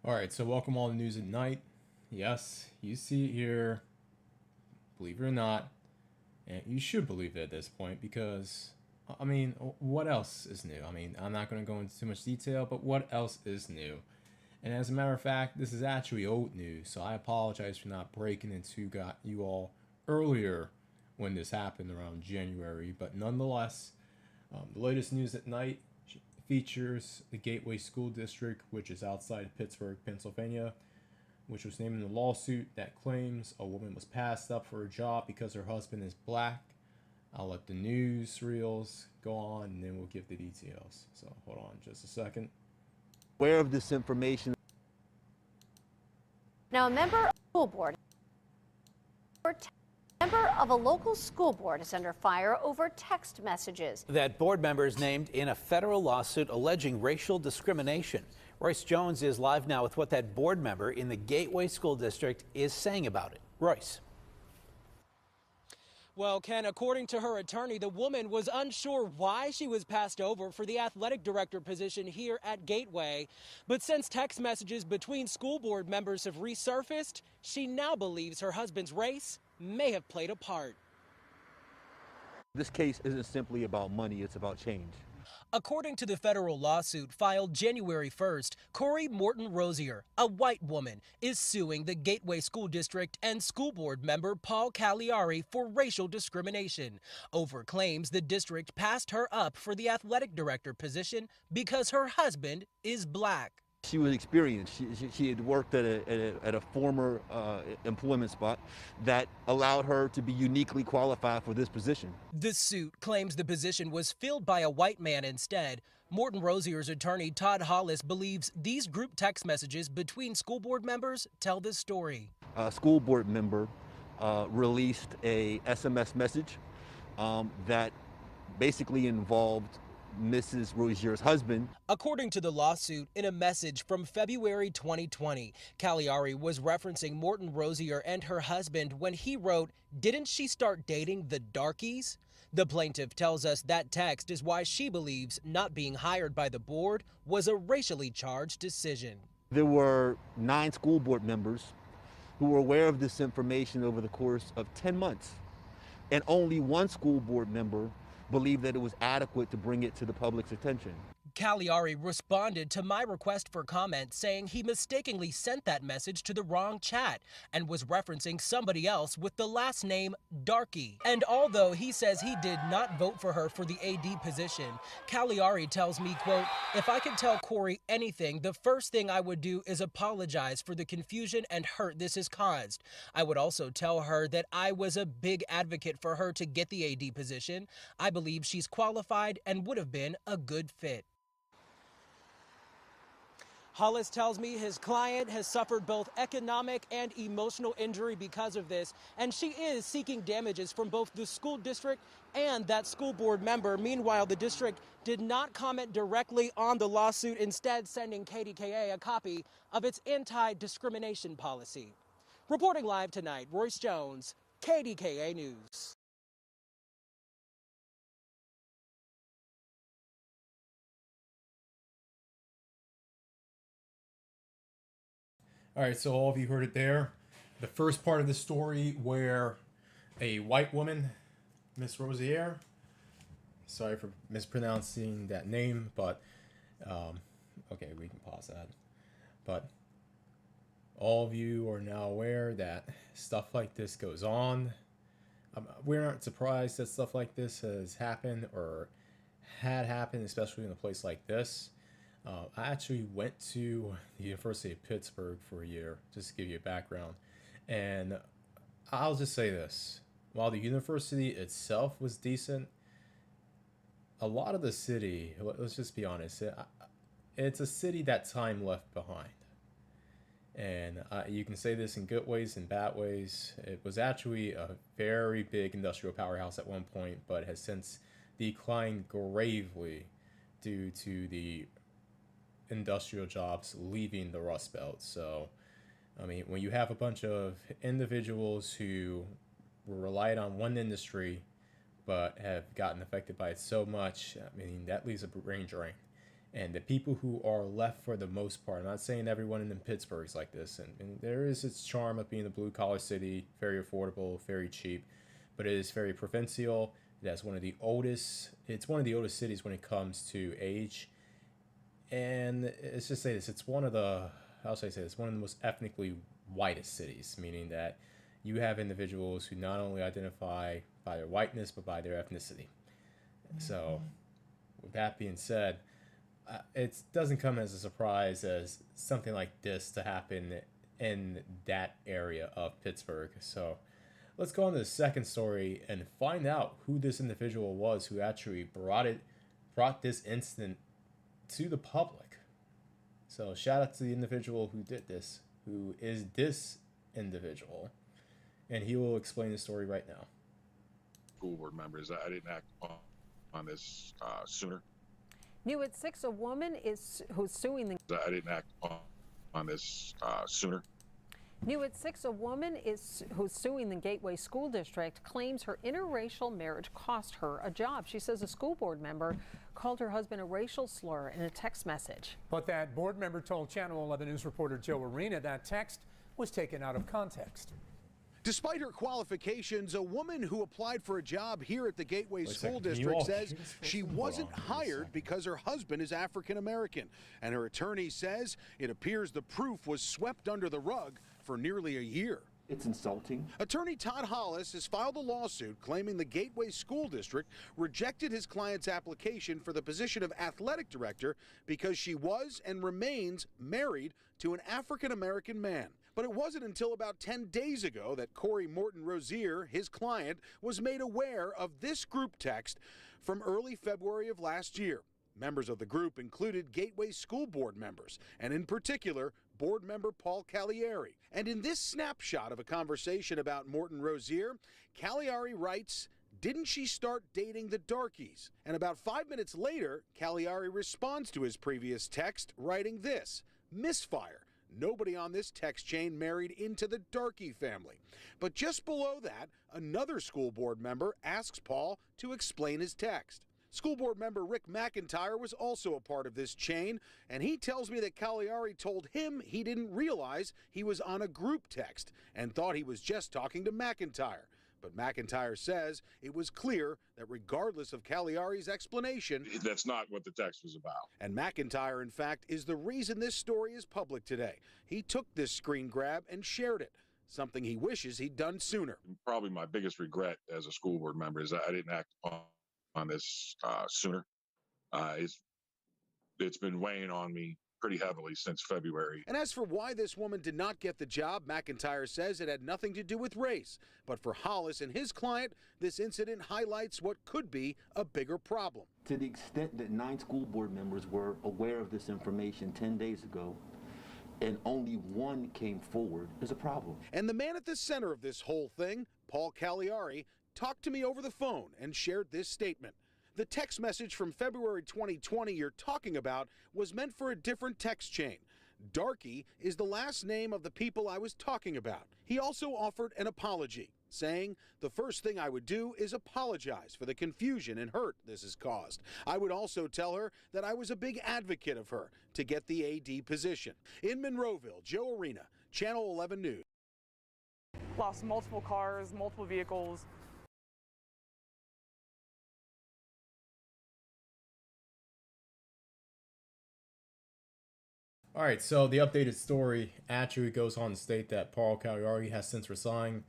All right, so welcome all to News at Night. Yes, you see it here, believe it or not, and you should believe it at this point because, what else is new? I'm not going to go into too much detail, but what else is new? And as a matter of fact, this is actually old news, so I apologize for not breaking into got you all earlier when this happened around January, but nonetheless, the latest news at night features the Gateway School District, which is outside of Pittsburgh, Pennsylvania, which was named in a lawsuit that claims a woman was passed up for a job because her husband is black. I'll let the news reels go on and then we'll give the details. So hold on just a second. Aware of this information. Now, a member of the school board, member of a local school board is under fire over text messages. That board member is named in a federal lawsuit alleging racial discrimination. Royce Jones is live now with what that board member in the Gateway School District is saying about it. Royce. Well, Ken, according to her attorney, the woman was unsure why she was passed over for the athletic director position here at Gateway. But since text messages between school board members have resurfaced, she now believes her husband's race may have played a part. This case isn't simply about money, it's about change. According to the federal lawsuit filed January 1st, Korie Morton-Rozier, a white woman, is suing the Gateway School District and school board member Paul Cagliari for racial discrimination over claims the district passed her up for the athletic director position because her husband is black. She was experienced. She had worked at a former employment spot that allowed her to be uniquely qualified for this position. The suit claims the position was filled by a white man instead. Morton-Rozier's attorney Todd Hollis believes these group text messages between school board members tell this story. A school board member released a SMS message that basically involved Mrs. Rozier's husband. According to the lawsuit, in a message from February 2020, Cagliari was referencing Morton-Rozier and her husband when he wrote, "Didn't she start dating the darkies?" The plaintiff tells us that text is why she believes not being hired by the board was a racially charged decision. There were 9 school board members who were aware of this information over the course of 10 months, and only 1 school board member believed that it was adequate to bring it to the public's attention. Cagliari responded to my request for comment saying he mistakenly sent that message to the wrong chat and was referencing somebody else with the last name Darky. And although he says he did not vote for her for the AD position, Cagliari tells me, quote, "If I could tell Korie anything, the first thing I would do is apologize for the confusion and hurt this has caused. I would also tell her that I was a big advocate for her to get the AD position. I believe she's qualified and would have been a good fit." Hollis tells me his client has suffered both economic and emotional injury because of this, and she is seeking damages from both the school district and that school board member. Meanwhile, the district did not comment directly on the lawsuit, instead sending KDKA a copy of its anti-discrimination policy. Reporting live tonight, Royce Jones, KDKA News. All right, so all of you heard it there. The first part of the story where a white woman, Miss Rozier, sorry for mispronouncing that name, but okay, we can pause that. But all of you are now aware that stuff like this goes on. We're not surprised that stuff like this has happened or had happened, especially in a place like this. I actually went to the University of Pittsburgh for a year, just to give you a background. And I'll just say this. While the university itself was decent, a lot of the city, let's just be honest, it's a city that time left behind. And you can say this in good ways and bad ways. It was actually a very big industrial powerhouse at one point, but has since declined gravely due to the industrial jobs leaving the Rust Belt. So, when you have a bunch of individuals who were relied on one industry but have gotten affected by it so much, that leaves a brain drain. And the people who are left, for the most part, I'm not saying everyone in Pittsburgh is like this, and there is its charm of being a blue collar city, very affordable, very cheap, but it is very provincial. It has it's one of the oldest cities when it comes to age. And let's just say this, it's one of the, how should I say this, one of the most ethnically whitest cities, meaning that you have individuals who not only identify by their whiteness, but by their ethnicity. So, with that being said, it doesn't come as a surprise as something like this to happen in that area of Pittsburgh. So let's go on to the second story and find out who this individual was who actually brought this incident to the public. So shout out to the individual who did this, who is this individual, and he will explain the story right now. School board members, I didn't act on this sooner. New at 6, a woman who's suing the. I didn't act on this sooner. New at 6, a woman who's suing the Gateway School District claims her interracial marriage cost her a job. She says a school board member called her husband a racial slur in a text message. But that board member told Channel 11 News reporter Joe Arena that text was taken out of context. Despite her qualifications, a woman who applied for a job here at the Gateway School District says she wasn't hired because her husband is African American. And her attorney says it appears the proof was swept under the rug for nearly a year. It's insulting. Attorney Todd Hollis has filed a lawsuit claiming the Gateway School District rejected his client's application for the position of athletic director because she was and remains married to an African American man. But it wasn't until about 10 days ago that Korie Morton-Rozier, his client, was made aware of this group text from early February of last year. Members of the group included Gateway School Board members, and in particular, board member Paul Cagliari. And in this snapshot of a conversation about Morton-Rozier, Cagliari writes, "Didn't she start dating the darkies?" And about 5 minutes later, Cagliari responds to his previous text, writing this, "Misfire. Nobody on this text chain married into the Darky family." But just below that, another school board member asks Paul to explain his text. School board member Rick McIntyre was also a part of this chain, and he tells me that Cagliari told him he didn't realize he was on a group text and thought he was just talking to McIntyre. But McIntyre says it was clear that regardless of Cagliari's explanation, That's not what the text was about. and McIntyre, in fact, is the reason this story is public today. He took this screen grab and shared it, something he wishes he'd done sooner. Probably my biggest regret as a school board member is I didn't act on this sooner. It's been weighing on me pretty heavily since February. And as for why this woman did not get the job, McIntyre says it had nothing to do with race. But for Hollis and his client, this incident highlights what could be a bigger problem. To the extent that 9 school board members were aware of this information 10 days ago, and only one came forward, is a problem. And the man at the center of this whole thing, Paul Cagliari, talked to me over the phone and shared this statement. The text message from February 2020 you're talking about was meant for a different text chain. Darky is the last name of the people I was talking about. He also offered an apology, saying, "The first thing I would do is apologize for the confusion and hurt this has caused. I would also tell her that I was a big advocate of her to get the AD position." In Monroeville, Joe Arena, Channel 11 News. Lost multiple cars, multiple vehicles. All right, so the updated story actually goes on to state that Paul Cagliari has since resigned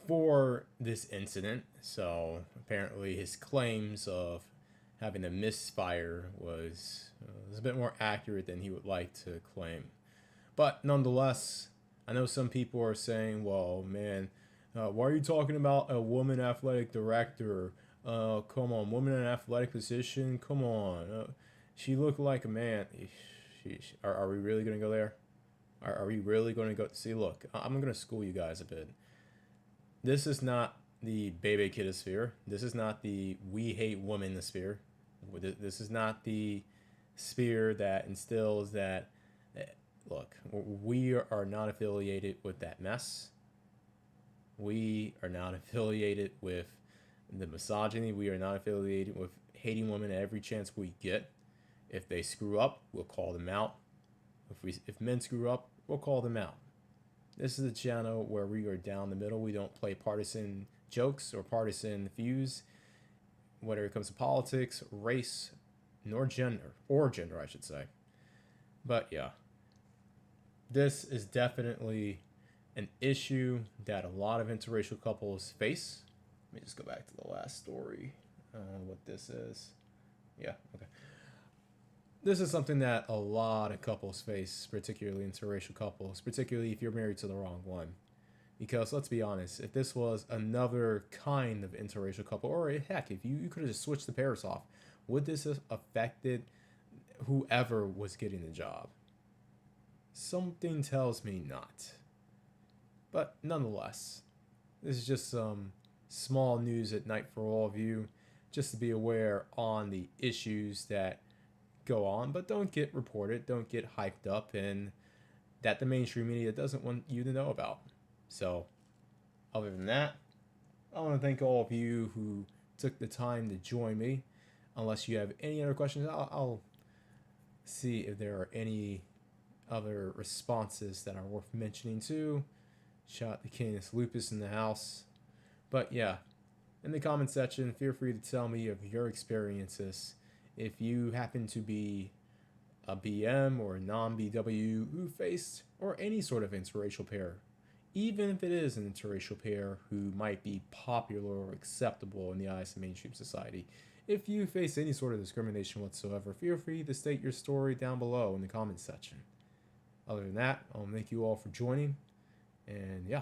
for this incident. So apparently his claims of having a misfire was a bit more accurate than he would like to claim. But nonetheless, I know some people are saying, well, man, why are you talking about a woman athletic director? Come on, woman in an athletic position? Come on. She looked like a man. Are we really going to go there? Are we really going to go? See, look, I'm going to school you guys a bit. This is not the baby kid sphere. This is not the we hate women sphere. This is not the sphere that instills that, look, we are not affiliated with that mess. We are not affiliated with the misogyny. We are not affiliated with hating women every chance we get. If they screw up, we'll call them out. If men screw up, we'll call them out. This is a channel where we are down the middle. We don't play partisan jokes or partisan views, whether it comes to politics, race, nor gender, or gender, I should say. But yeah, this is definitely an issue that a lot of interracial couples face. Let me just go back to the last story. What this is. Yeah, okay. This is something that a lot of couples face, particularly interracial couples, particularly if you're married to the wrong one. Because let's be honest, if this was another kind of interracial couple, or heck, if you could have just switched the pairs off, would this have affected whoever was getting the job? Something tells me not. But nonetheless, this is just some small news at night for all of you, just to be aware on the issues that go on, but don't get reported, don't get hyped up, and that the mainstream media doesn't want you to know about. So, other than that, I want to thank all of you who took the time to join me. Unless you have any other questions, I'll see if there are any other responses that are worth mentioning too. Shout out to Canis Lupus in the house. But yeah, in the comment section, feel free to tell me of your experiences. If you happen to be a BM or a non-BW who faced, or any sort of interracial pair, even if it is an interracial pair who might be popular or acceptable in the eyes of mainstream society, if you face any sort of discrimination whatsoever, feel free to state your story down below in the comments section. Other than that, I'll thank you all for joining, and yeah.